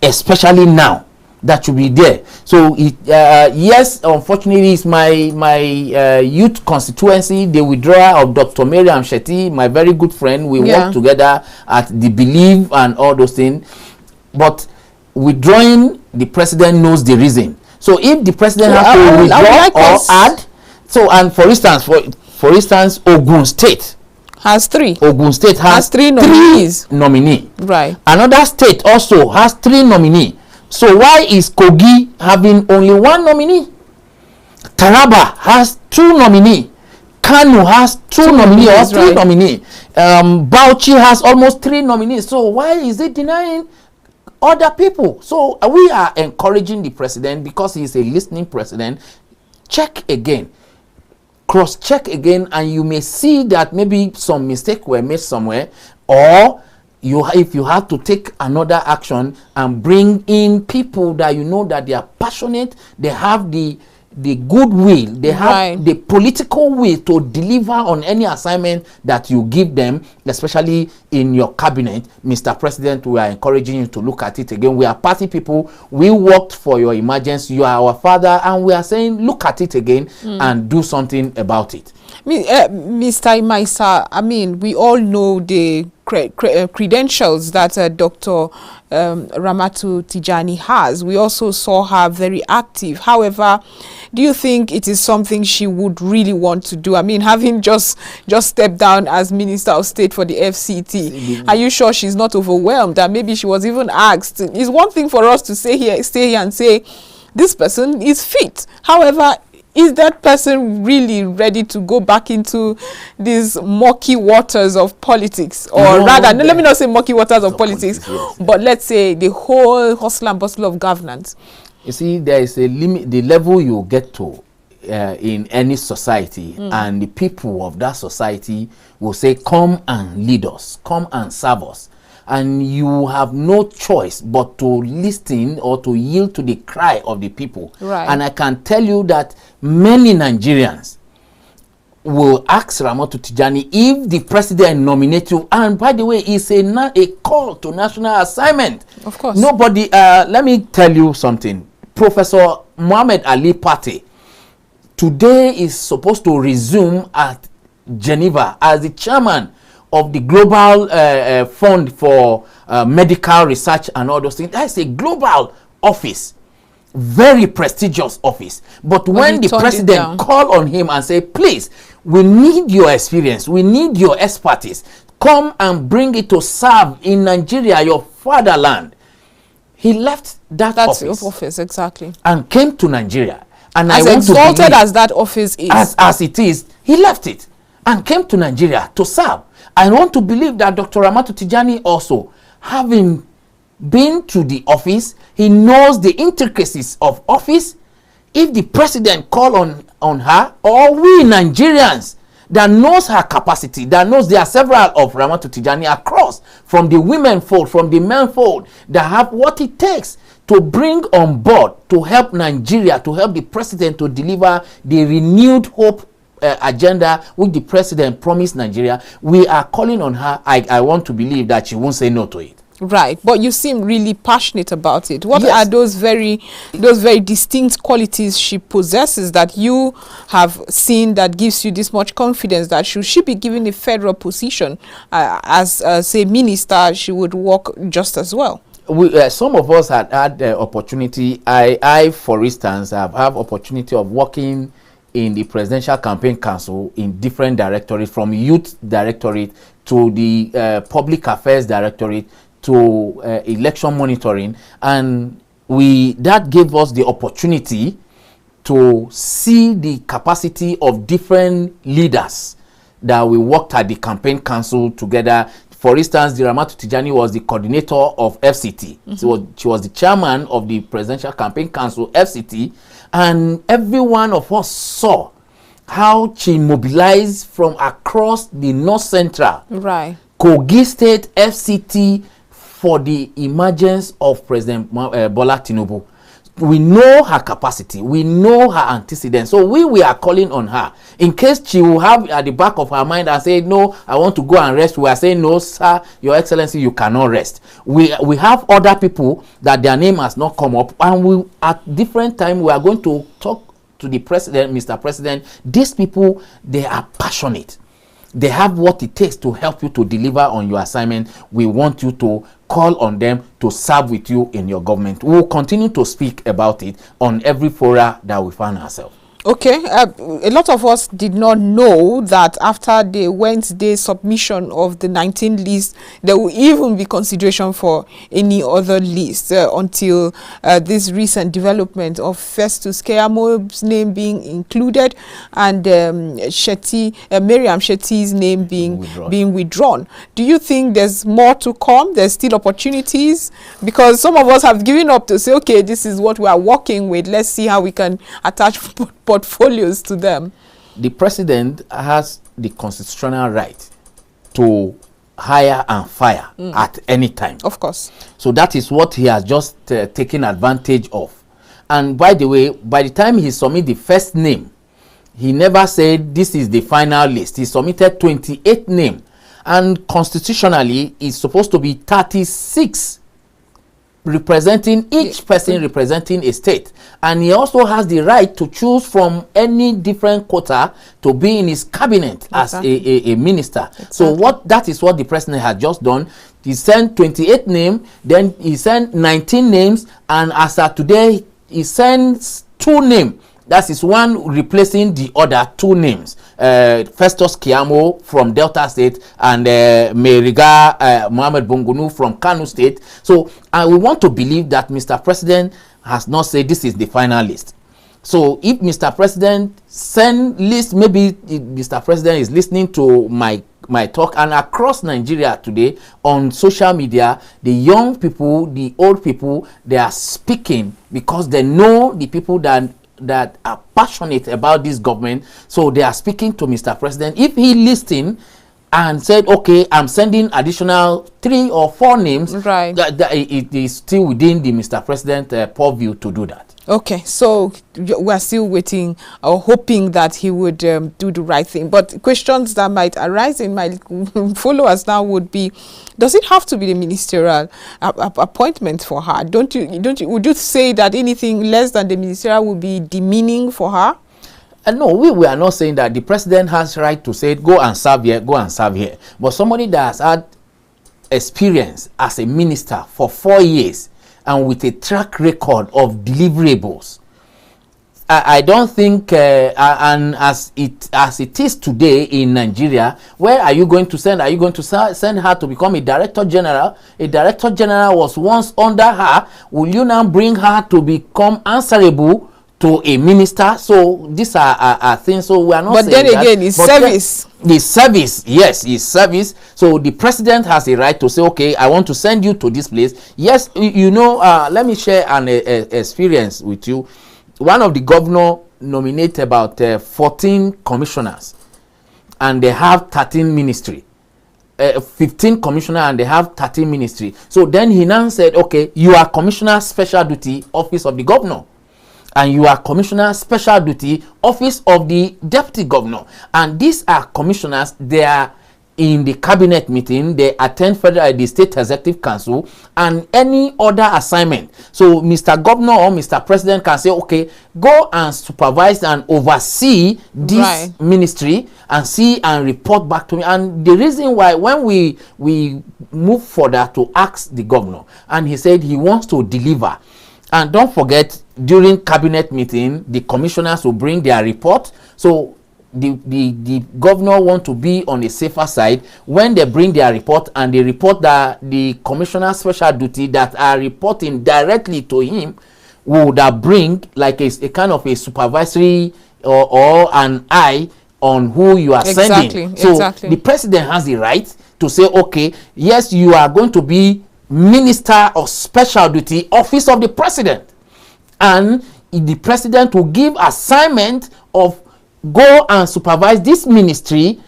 especially now, that should be there. So yes, unfortunately, it's my youth constituency, the withdrawal of Dr. Mariam Shetty, my very good friend. We work together at the Believe and all those things. But withdrawing, the president knows the reason. So if the president has to withdraw or add, so, and for instance, Ogun State has 3. Ogun State has 3 nominees. Right. Another state also has 3 nominees. So why is Kogi having only 1 nominee? Taraba has 2 nominees. Kanu has 2 nominees or 3 nominees. Bauchi has almost 3 nominees. So why is it denying other people? So we are encouraging the president, because he is a listening president. Check again, cross-check again, and you may see that maybe some mistake were made somewhere, or if you have to take another action and bring in people that you know that they are passionate, they have the goodwill, they have the political will to deliver on any assignment that you give them, especially in your cabinet. Mr. President, we are encouraging you to look at it again. We are party people. We worked for your emergence. You are our father, and we are saying look at it again and do something about it. Mr. Imaisa, I mean, we all know the credentials that Dr. Ramatu Tijani has. We also saw her very active. However, do you think it is something she would really want to do? I mean, having just stepped down as Minister of State for the FCT, are you sure she's not overwhelmed? And maybe she was even asked. It's one thing for us to stay here and say, this person is fit. However, is that person really ready to go back into these murky waters of politics? Or rather, let me not say murky waters of politics, but let's say the whole hustle and bustle of governance. You see, there is a limit, the level you get to in any society, and the people of that society will say, come and lead us, come and serve us. And you have no choice but to listen or to yield to the cry of the people. And I can tell you that many Nigerians will ask Ramatu Tijani if the president nominates you. And by the way, it's a call to national assignment. Of course. Nobody, let me tell you something. Professor Muhammad Ali Pate today is supposed to resume at Geneva as the chairman of the Global Fund for Medical Research and all those things. That's a global office, very prestigious office. But when the president called on him and said, please, we need your experience, we need your expertise, come and bring it to serve in Nigeria, your fatherland, he left that office exactly, and came to Nigeria. And as exalted as that office is, as it is, he left it and came to Nigeria to serve. I want to believe that Dr. Ramatu Tijani also, having been to the office, he knows the intricacies of office. If the president call on her, or we Nigerians that knows her capacity, that knows there are several of Ramatu Tijani across, from the women fold, from the men fold, that have what it takes to bring on board, to help Nigeria, to help the president to deliver the renewed hope agenda which the president promised Nigeria. We are calling on her. I want to believe that she won't say no to it. Right, but you seem really passionate about it. What are those very distinct qualities she possesses that you have seen that gives you this much confidence that should she be given a federal position as say minister, she would work just as well? Some of us had the opportunity. I for instance have opportunity of working in the Presidential Campaign Council in different directorates, from Youth Directorate to the Public Affairs Directorate to election monitoring, and that gave us the opportunity to see the capacity of different leaders that we worked at the Campaign Council together. For instance, the Ramatu Tijani was the coordinator of FCT. So she was the chairman of the Presidential Campaign Council, FCT, and every one of us saw how she mobilized from across the North Central, Kogi State, FCT, for the emergence of President Bola Tinubu. we know her capacity, we know her antecedents, so we are calling on her in case she will have at the back of her mind and say, no, I want to go and rest. We are saying, no sir, your excellency, you cannot rest. We have other people that their name has not come up, and we at different time we are going to talk to the president. Mr. President, these people, they are passionate. They have what it takes to help you to deliver on your assignment. We want you to call on them to serve with you in your government. We will continue to speak about it on every fora that we find ourselves. Okay, a lot of us did not know that after the Wednesday submission of the 19 list, there will even be consideration for any other list until this recent development of Festus Keyamo's name being included and Miriam Shetty's name being withdrawn. Do you think there's more to come? There's still opportunities? Because some of us have given up to say, okay, this is what we are working with. Let's see how we can attach portfolios to them. The president has the constitutional right to hire and fire at any time. Of course. So that is what he has just taken advantage of. And by the way, by the time he submitted the first name, he never said this is the final list. He submitted 28 names, and constitutionally it's supposed to be 36 representing each person representing a state, and he also has the right to choose from any different quota to be in his cabinet as a minister. So that is what the president has just done. He sent 28 names, then he sent 19 names, and as of today he sends 2 names. That is one replacing the other 2 names. Festus Keyamo from Delta State and Meriga Mohammed Bongunu from Kano State. So we want to believe that Mr. President has not said this is the final list. So if Mr. President send list, maybe Mr. President is listening to my talk, and across Nigeria today on social media, the young people, the old people, they are speaking because they know the people that are passionate about this government. So they are speaking to Mr. President. If he listened and said, okay, I'm sending additional 3 or 4 names, right, that it is still within the Mr. President purview to do that. Okay, so we're still waiting or hoping that he would do the right thing. But questions that might arise in my followers now would be, does it have to be the ministerial appointment for her? Would you say that anything less than the ministerial would be demeaning for her? No, we are not saying that. The president has right to say, go and serve here, go and serve here. But somebody that has had experience as a minister for 4 years, and with a track record of deliverables, I don't think, and as it is today in Nigeria, where are you going to send? Are you going to send her to become a director general? A director general was once under her. Will you now bring her to become answerable to a minister? So these are things. So we are not. But saying then again, it's service. The service, yes, is service. So the president has a right to say, okay, I want to send you to this place. Yes, you know, let me share an experience with you. One of the governor nominated about 14 commissioners, and they have 13 ministry. 15 commissioner and they have 13 ministry. So then he now said, okay, you are commissioner special duty office of the governor, and you are commissioner special duty office of the deputy governor, and these are commissioners. They are in the cabinet meeting, they attend the state executive council and any other assignment. So Mr. Governor or Mr. President can say, okay, go and supervise and oversee this ministry and see and report back to me. And the reason why, when we move further to ask the governor, and he said he wants to deliver. And don't forget, during cabinet meeting, the commissioners will bring their report. So the governor want to be on a safer side when they bring their report, and they report that the commissioner special duty that are reporting directly to him would bring like a kind of a supervisory or an eye on who you are sending. So the president has the right to say, okay, yes, you are going to be minister of special duty office of the president, and the president will give assignment of go and supervise this ministry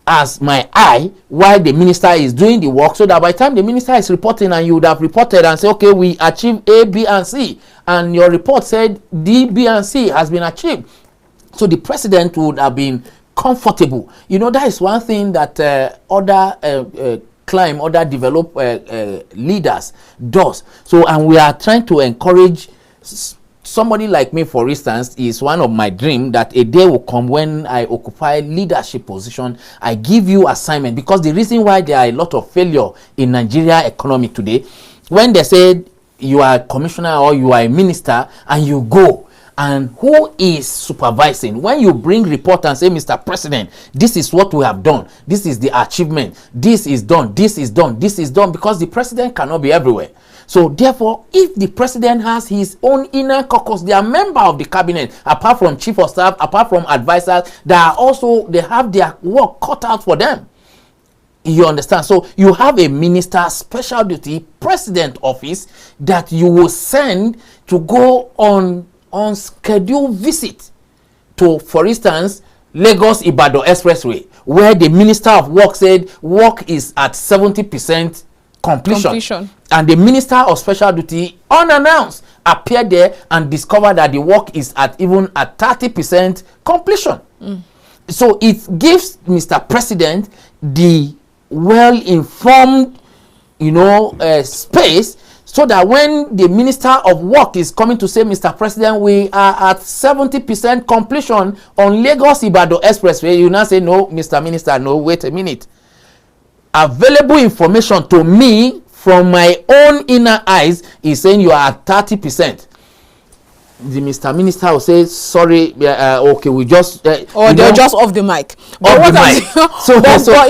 as my eye while the minister is doing the work, so that by the time the minister is reporting and you would have reported and say, okay, we achieved A, B, and C, and your report said D, B, and C has been achieved. So the president would have been comfortable. You know, that is one thing that other developed leaders does. So, and we are trying to encourage somebody like me, for instance. Is one of my dream that a day will come when I occupy leadership position, I give you assignment, because the reason why there are a lot of failure in Nigeria economy today, when they said you are a commissioner or you are a minister and you go, and who is supervising? When you bring report and say, Mr. President, this is what we have done, this is the achievement, this is done, this is done, this is done, because the president cannot be everywhere. So therefore, if the president has his own inner caucus, they are member of the cabinet, apart from chief of staff, apart from advisors, they have their work cut out for them. You understand? So you have a minister special duty, president office, that you will send to go on scheduled visit to, for instance, Lagos-Ibadan Expressway, where the Minister of Work said work is at 70% completion. And the Minister of Special Duty, unannounced, appeared there and discovered that the work is at 30% completion. So it gives Mr. President the well-informed, space, so that when the Minister of Work is coming to say, Mr. President, we are at 70% completion on Lagos-Ibadan Expressway, you now say, no, Mr. Minister, no, wait a minute. Available information to me from my own inner eyes is saying you are at 30%. The Mr. Minister will say, sorry, okay, we just... or they're just off the mic. But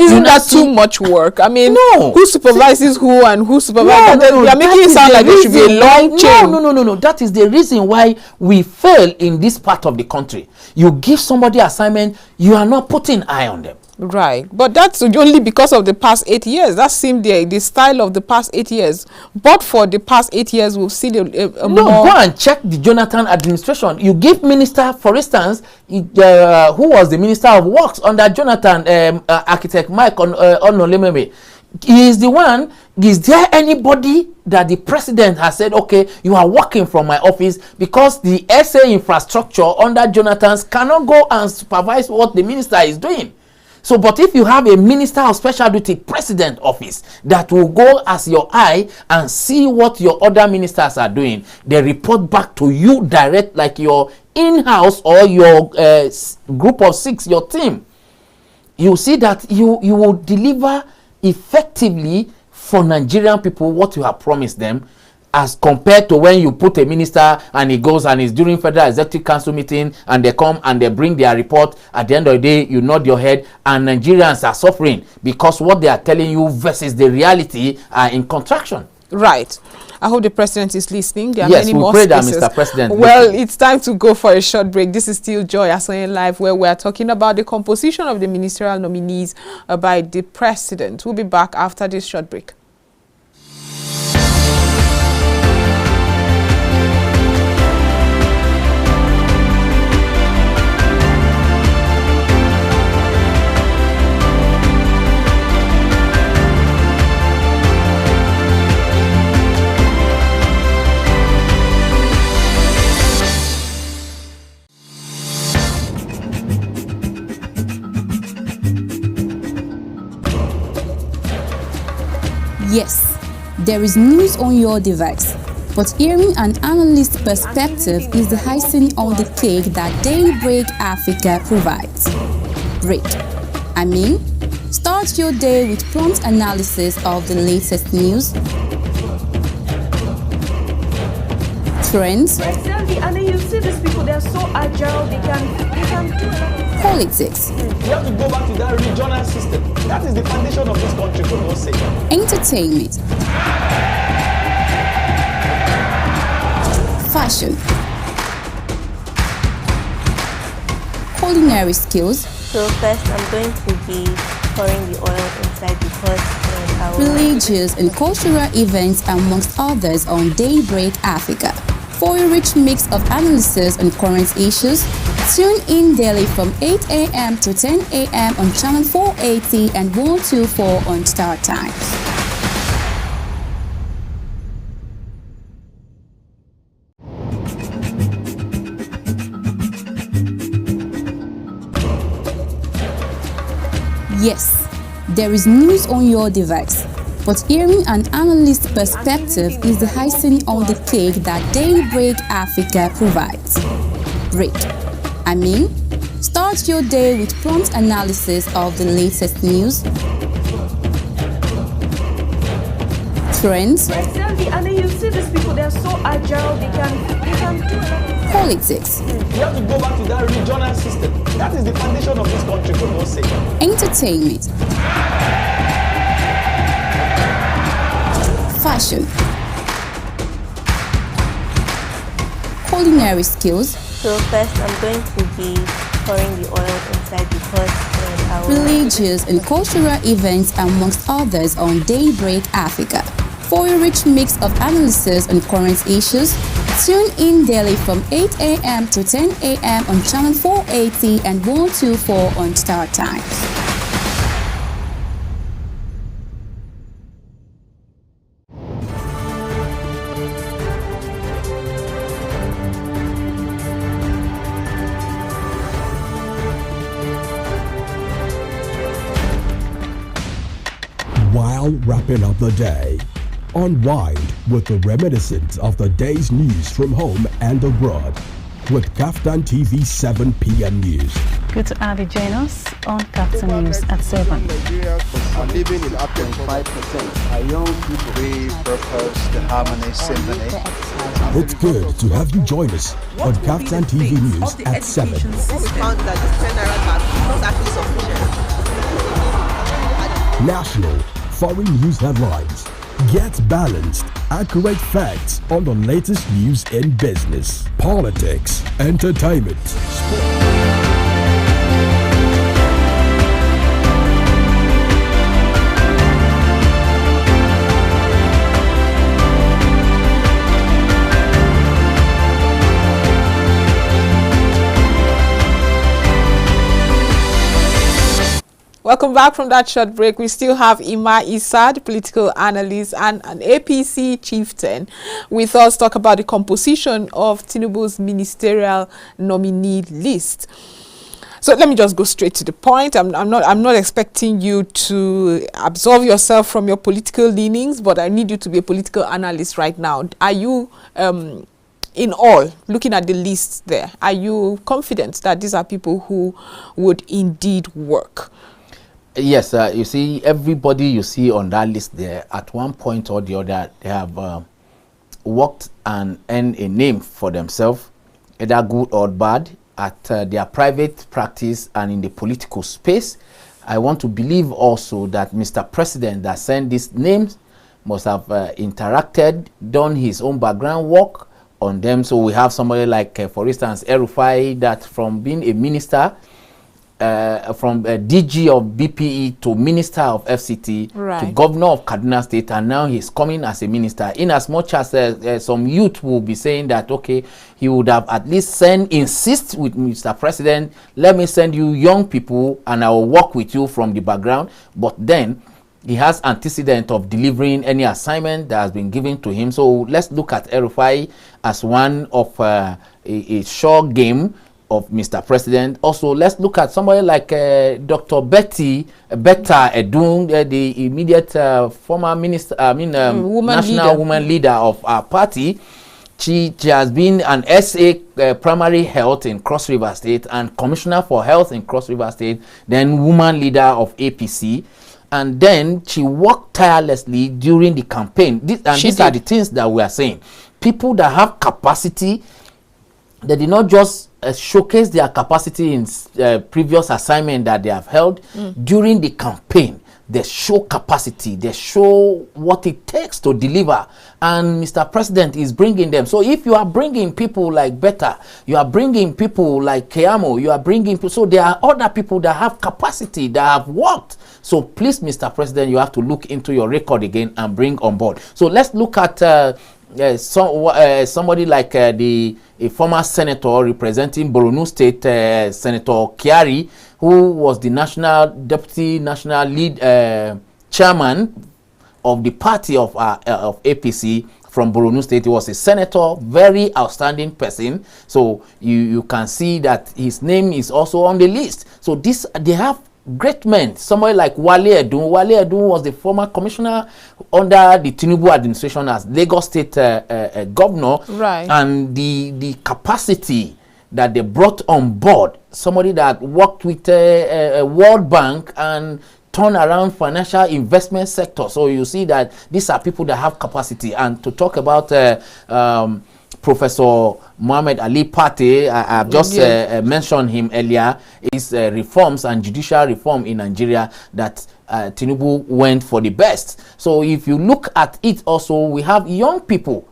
isn't that too much work? I mean, no. Who supervises who and who supervises... No, they are making it sound like there should be a long chain. No. That is the reason why we fail in this part of the country. You give somebody assignment, you are not putting eye on them. Right, but that's only because of the past 8 years. That seemed the style of the past 8 years. But for the past 8 years, we've seen a more... go and check the Jonathan administration. You give minister, for instance, who was the Minister of Works under Jonathan, Architect Mike Onolememe. He is the one. Is there anybody that the president has said, okay, you are working from my office, because the SA infrastructure under Jonathan's cannot go and supervise what the minister is doing? So, but if you have a Minister of Special Duty president office that will go as your eye and see what your other ministers are doing, they report back to you direct, like your in-house or your group of 6, your team. You see that you will deliver effectively for Nigerian people what you have promised them, as compared to when you put a minister and he goes and is during Federal Executive Council meeting and they come and they bring their report. At the end of the day, you nod your head and Nigerians are suffering because what they are telling you versus the reality are in contraction. Right. I hope the president is listening. There are yes, many more pray that spaces. Mr. President. Well, listen. It's time to go for a short break. This is still Joyasonyelive, where we are talking about the composition of the ministerial nominees by the president. We'll be back after this short break. Yes, there is news on your device, but hearing an analyst's perspective is the icing on the cake that Daybreak Africa provides. Start your day with prompt analysis of the latest news, trends, you see these people, they're so agile, they can do it. Politics. We have to go back to that regional system. That is the foundation of this country, for God's sake. Entertainment. Fashion. Culinary skills. So first I'm going to be pouring the oil inside because religious and cultural events amongst others on Daybreak Africa. For a rich mix of analysis on current issues, Tune in daily from 8 a.m. to 10 a.m. on channel 480 and 124 on Star Times. Yes, there is news on your device, but hearing an analyst's perspective is the icing on the cake that Daybreak Africa provides. Start your day with prompt analysis of the latest news, trends, And then you see these people, they're so agile, they can do it. Politics, We have to go back to that regional system. That is the foundation of this country, for God's sake. entertainment, fashion, culinary skills, So first I'm going to be pouring the oil inside because I will... religious and cultural events, amongst others, on Daybreak Africa. For a rich mix of analysis on current issues, tune in daily from 8 a.m. to 10 a.m. on channel 480 and 124 on Star Times. While wrapping up the day, unwind with the reminiscence of the day's news from home and abroad with Kaftan TV 7 p.m. news. Good to have you join us on Kaftan News at 7. Nigerians are living in up to 5%. Our young people, we propose the harmony symphony. It's good to have you join us on Kaftan TV News at 7. We found that the 10 naira tax is not actually sufficient. National, foreign news headlines. Get balanced, accurate facts on the latest news in business, politics, entertainment, sport. Welcome back from that short break. We still have Ima Issa, the political analyst, and an APC chieftain with us talk about the composition of Tinubu'S ministerial nominee list. So let me just go straight to the point. I'm not expecting you to absolve yourself from your political leanings, but I need you to be a political analyst right now. Are you in all, looking at the list there, are you confident that these are people who would indeed work? Yes, you see, everybody you see on that list there, at one point or the other, they have worked and earned a name for themselves, either good or bad, at their private practice and in the political space. I want to believe also that Mr. President that sent these names must have interacted, done his own background work on them. So we have somebody like, for instance, El-Rufai, that from being a minister, from DG of BPE to Minister of FCT to Governor of Kaduna State, and now he's coming as a minister. In as much as some youth will be saying that, okay, he would have at least insist with Mr. President, let me send you young people and I will work with you from the background. But then he has antecedent of delivering any assignment that has been given to him. So let's look at El-Rufai as one of a sure game of Mr. President. Also, let's look at somebody like Dr. Betta Edun, the immediate former minister, national woman leader of our party. She has been an SA primary health in Cross River State and commissioner for health in Cross River State, then woman leader of APC. And then she worked tirelessly during the campaign. These are the things that we are saying. People that have capacity, they did not just showcase their capacity in previous assignment that they have held. During the campaign, they show capacity, they show what it takes to deliver, and Mr. President is bringing them. So if you are bringing people like Betta, you are bringing people like Keyamo, you are bringing people, so there are other people that have capacity, that have worked. So please, Mr. President, you have to look into your record again and bring on board. So let's look at somebody like a former senator representing Borno State, Senator Kyari, who was the deputy national lead chairman of the party of APC from Borno State. He was a senator, very outstanding person. So you can see that his name is also on the list. So they have great men. Somebody like Willie. Willie was the former commissioner under the Tinubu administration as Lagos State governor. Right. And the capacity that they brought on board, somebody that worked with World Bank and turn around financial investment sector. So you see that these are people that have capacity. And to talk about Professor Muhammad Ali Pate, I've just mentioned him earlier, is reforms and judicial reform in Nigeria that Tinubu went for the best. So if you look at it also, we have young people.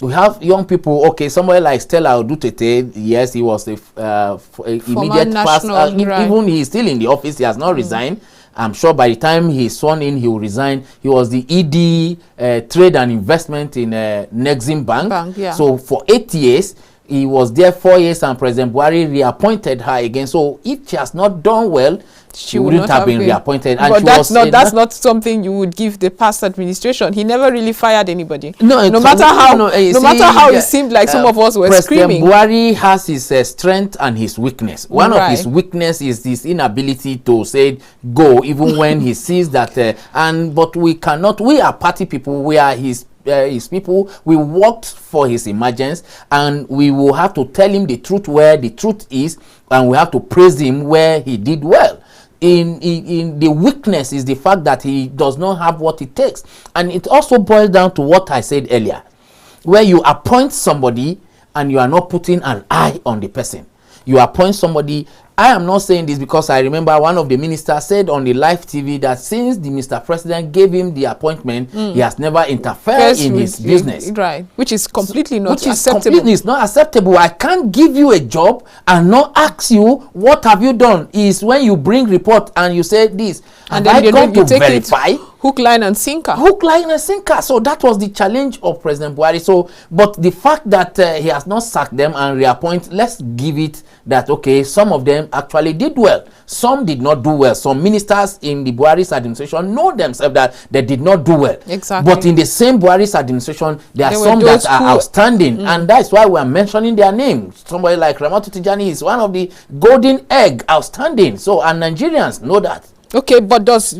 Okay, somebody like Stella Odutete, yes, he was a immediate past. Even he is still in the office, he has not resigned. I'm sure by the time he's sworn in, he will resign. He was the ED Trade and Investment in Nexim Bank. So for 8 years, he was there 4 years, and President Buhari reappointed her again. So if she has not done well, she wouldn't have been reappointed. And but that's not something you would give the past administration. He never really fired anybody. No matter how it seemed like some of us were screaming. President Buhari has his strength and his weakness. One of his weakness is his inability to say go, even when he sees that. But we cannot. We are party people. We are his people. We worked for his emergence, and we will have to tell him the truth where the truth is, and we have to praise him where he did well. In the weakness is the fact that he does not have what it takes. And it also boils down to what I said earlier, where you appoint somebody and you are not putting an eye on the person. You appoint somebody. I am not saying this because I remember one of the ministers said on the live TV that since the Mr. President gave him the appointment, he has never interfered in his business. Right, which is completely not acceptable. It's not acceptable. I can't give you a job and not ask you what have you done. Is when you bring report and you say this, and then I come to verify. Hook, line, and sinker. Hook, line, and sinker. So that was the challenge of President Buhari. So, but the fact that he has not sacked them and reappoint, let's give it that, okay, some of them actually did well. Some did not do well. Some ministers in the Buhari's administration know themselves that they did not do well. Exactly. But in the same Buhari's administration, there are some that are outstanding. And that's why we are mentioning their names. Somebody like Ramatu Tijani is one of the golden egg, outstanding. So, and Nigerians know that. Okay, but does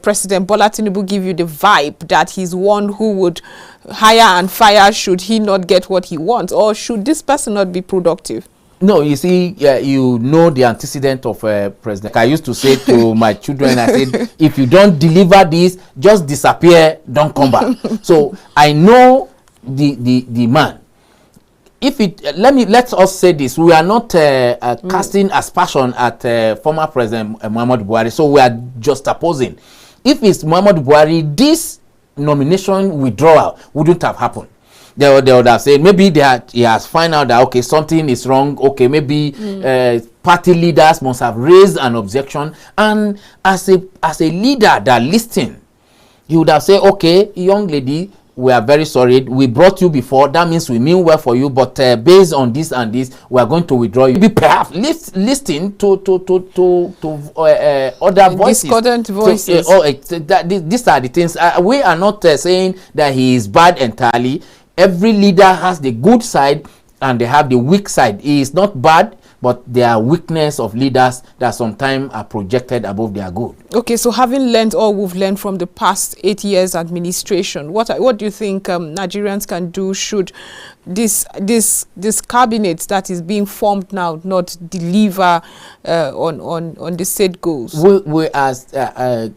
President Bola Tinubu give you the vibe that he's one who would hire and fire should he not get what he wants, or should this person not be productive? No, you see, you know the antecedent of President. I used to say to my children, I said, if you don't deliver this, just disappear, don't come back. So I know the man. If it let us say this, we are not casting aspersion at former President Muhammadu Buhari, so we are just opposing. If it's Muhammadu Buhari, this nomination withdrawal wouldn't have happened. They would have said maybe he has found out that okay, something is wrong. Okay, maybe party leaders must have raised an objection, and as a leader that listened, he would have said, okay, young lady, we are very sorry. We brought you before. That means we mean well for you. But based on this and this, we are going to withdraw you. Maybe perhaps listen to other voices. Discordant voices. These are the things. We are not saying that he is bad entirely. Every leader has the good side and they have the weak side. He is not bad, but there are weakness of leaders that sometimes are projected above their good. Okay, so having learned all we've learned from the past 8 years administration, what do you think Nigerians can do should this cabinet that is being formed now not deliver on the said goals? We are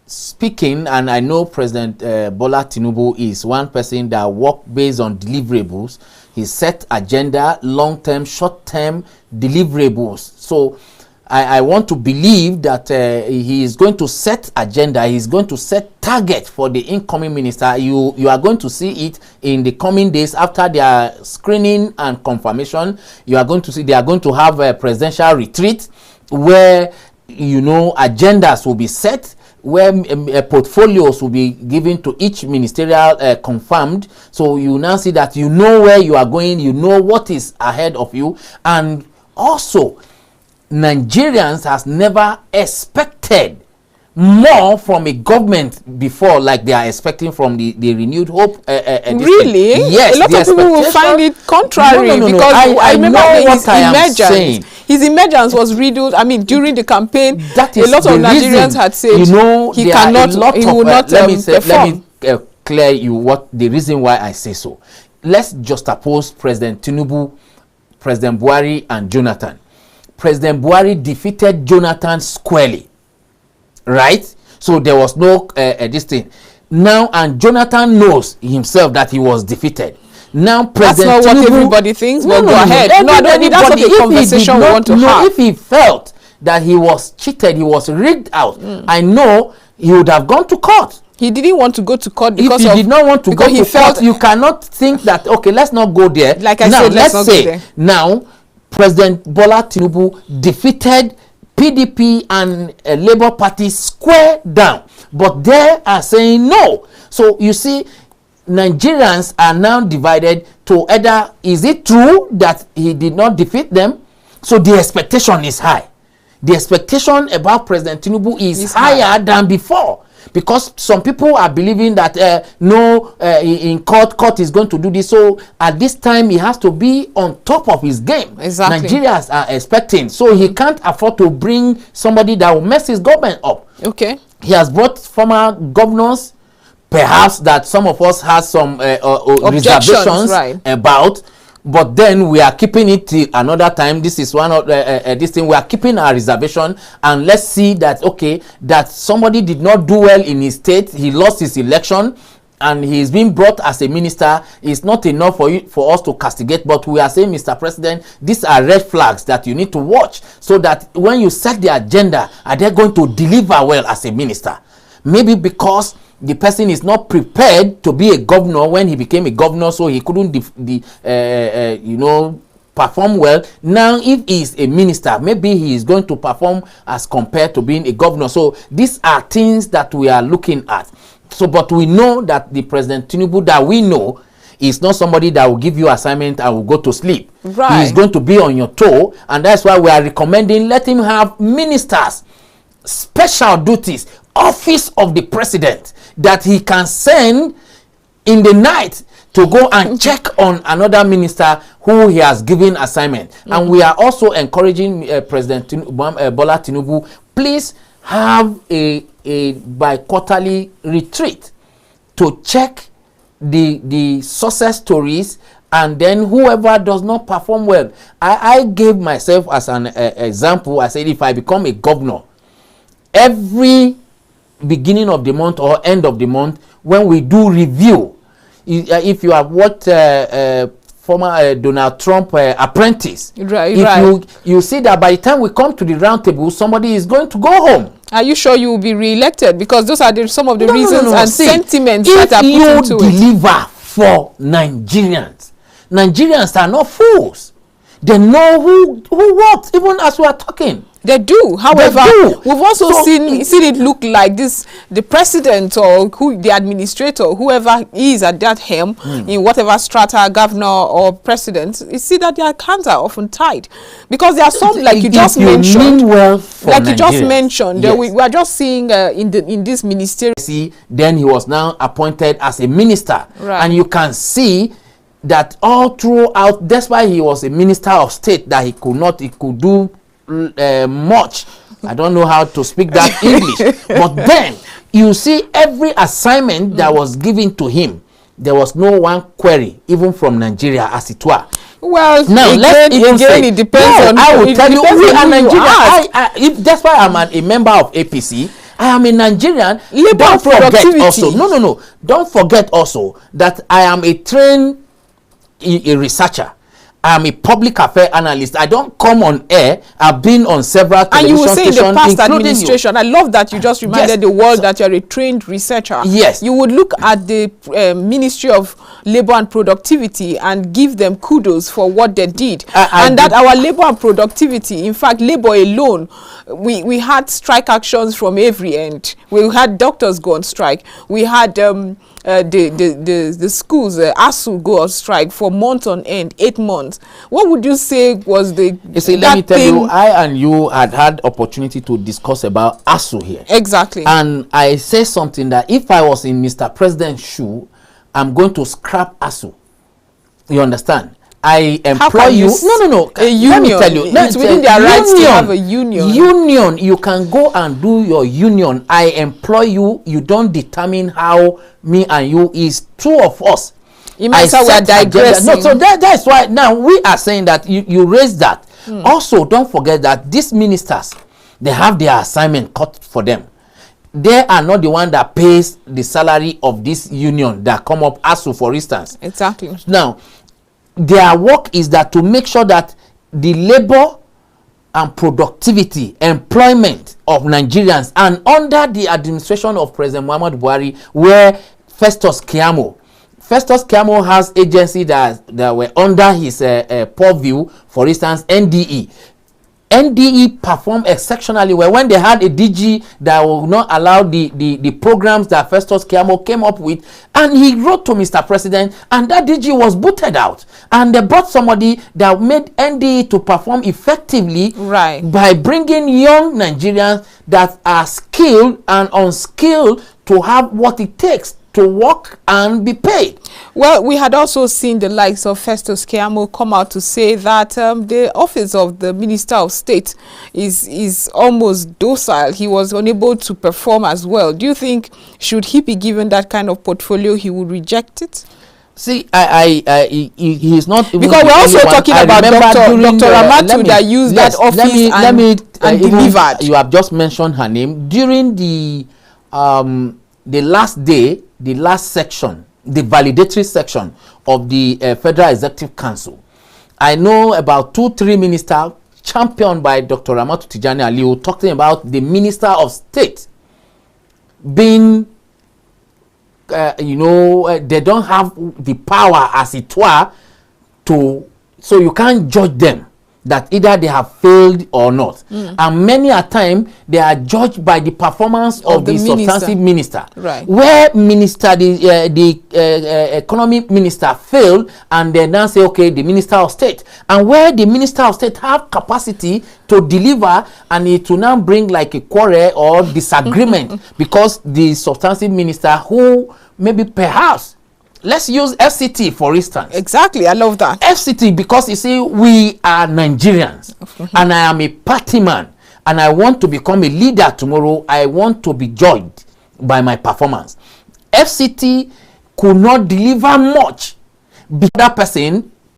speaking, and I know President Bola Tinubu is one person that works based on deliverables. He set agenda, long-term, short-term deliverables. So I want to believe that he is going to set agenda. He is going to set target for the incoming minister. You are going to see it in the coming days after their screening and confirmation. You are going to see they are going to have a presidential retreat where agendas will be set. where portfolios will be given to each ministerial confirmed. So you now see that you know where you are going, you know what is ahead of you. And also, Nigerians has never expected more from a government before, like they are expecting from the renewed hope. Really? Yes. A lot of people will find it contrary. No. Because I remember what I am saying. His emergence was riddled. I mean, during the campaign, that is a lot of Nigerians had said, you know, he cannot, he will not perform. Let me clear you what the reason why I say so. Let's juxtapose President Tinubu, President Buhari, and Jonathan. President Buhari defeated Jonathan squarely. Right? So there was no this thing. Now, and Jonathan knows himself that he was defeated. Now, President That's not Tinubu, what everybody thinks, but go ahead. No, I don't think that's what the conversation we want to have. If he felt that he was cheated, he was rigged out, I know he would have gone to court. He didn't want to go to court because if he did not want to go to felt court, you cannot think that, okay, let's not go there. Like I said, let's not go there. Now, President Bola Tinubu defeated PDP and Labour Party square down, but they are saying no. So you see, Nigerians are now divided to either is it true that he did not defeat them, so the expectation is high. The expectation about President Tinubu is higher than before, because some people are believing that in court is going to do this. So at this time he has to be on top of his game. Exactly. Nigerians are expecting, so he can't afford to bring somebody that will mess his government up. Okay. He has brought former governors, perhaps that some of us has some reservations about, but then we are keeping it till another time. This is one of this thing. We are keeping our reservation, and let's see that, okay, that somebody did not do well in his state, he lost his election, and he is being brought as a minister. It's not enough for us to castigate, but we are saying, Mr. President, these are red flags that you need to watch, so that when you set the agenda, are they going to deliver well as a minister? Maybe because the person is not prepared to be a governor when he became a governor, so he couldn't perform well. Now, if he is a minister, maybe he is going to perform as compared to being a governor. So these are things that we are looking at. So, but we know that the President Tinubu that we know is not somebody that will give you assignment and will go to sleep. Right. He is going to be on your toe, and that's why we are recommending let him have ministers, special duties, office of the president, that he can send in the night to go and check on another minister who he has given assignment. And we are also encouraging President Bola Tinubu, please have a bi-quarterly retreat to check the success stories, and then whoever does not perform well. I gave myself as an example. I said, if I become a governor, every beginning of the month or end of the month, when we do review, if you have watched former Donald Trump Apprentice, you see that by the time we come to the round table, somebody is going to go home. Are you sure you will be re-elected? Because those are some of the reasons and sentiments that are put into it. If you deliver for Nigerians, Nigerians are not fools. They know who what, even as we are talking. They do. However, we've also seen it look like this: the president or the administrator, whoever is at that helm in whatever strata, governor or president, you see that their hands are often tied, because there are some, like you just mentioned, we are just seeing in this ministerial. Then he was now appointed as a minister, and you can see that all throughout, that's why he was a minister of state, that he could do much. I don't know how to speak that English, but then you see every assignment that was given to him, there was no one query, even from Nigeria, as it were. Well, now it depends on. I will tell you, we are Nigerian. That's why I'm a member of APC. I am a Nigerian. Don't forget also. Don't forget also that I am a trained researcher. I'm a public affair analyst. I don't come on air. I've been on several television stations, and you will say in the past including administration. I love that you just reminded the world that you're a trained researcher. Yes. You would look at the Ministry of Labor and Productivity and give them kudos for what they did. And that our labor and productivity, in fact, labor alone, we had strike actions from every end. We had doctors go on strike. We had the schools, ASU go on strike for months on end, 8 months. What would you say was the? You see, let me tell you, I and you had opportunity to discuss about ASU here. Exactly. And I say something that if I was in Mr. President's shoe, I'm going to scrap ASU. You understand? I employ you. No. A union. Let me tell you. It's within their rights to have a union. Union. You can go and do your union. I employ you. You don't determine how me and you is two of us. You might say we are digressing. No, so that's why now we are saying that you raise that. Also, don't forget that these ministers, they have their assignment cut for them. They are not the one that pays the salary of this union that come up, ASU, for instance. Exactly. Now, their work is that to make sure that the labor and productivity, employment of Nigerians, and under the administration of President Muhammadu Buhari, where Festus Keyamo has agency that were under his purview, for instance, NDE. NDE performed exceptionally well when they had a DG that will not allow the programs that Festus Keyamo came up with, and he wrote to Mr. President, and that DG was booted out, and they brought somebody that made NDE to perform effectively by bringing young Nigerians that are skilled and unskilled to have what it takes to work and be paid. Well, we had also seen the likes of Festus Keyamo come out to say that the office of the Minister of State is almost docile. He was unable to perform as well. Do you think, should he be given that kind of portfolio, he would reject it? See, he's not, because we're also talking about Dr. Ramatu that used that office and delivered. You have just mentioned her name. During the last day, the last section, the validatory section of the Federal Executive Council, I know about 2-3 ministers championed by Dr. Ramatu Tijani Aliyu talking about the Minister of State being, they don't have the power, as it were, so you can't judge them that either they have failed or not. And many a time they are judged by the performance of the substantive minister. Right. Where the economic minister failed, and they now say, okay, the Minister of State. And where the Minister of State have capacity to deliver, and it will now bring like a quarrel or disagreement because the substantive minister, who maybe perhaps, let's use FCT for instance. Exactly, I love that. FCT, because you see, we are Nigerians, and I am a party man, and I want to become a leader tomorrow. I want to be judged by my performance. FCT could not deliver much. The other person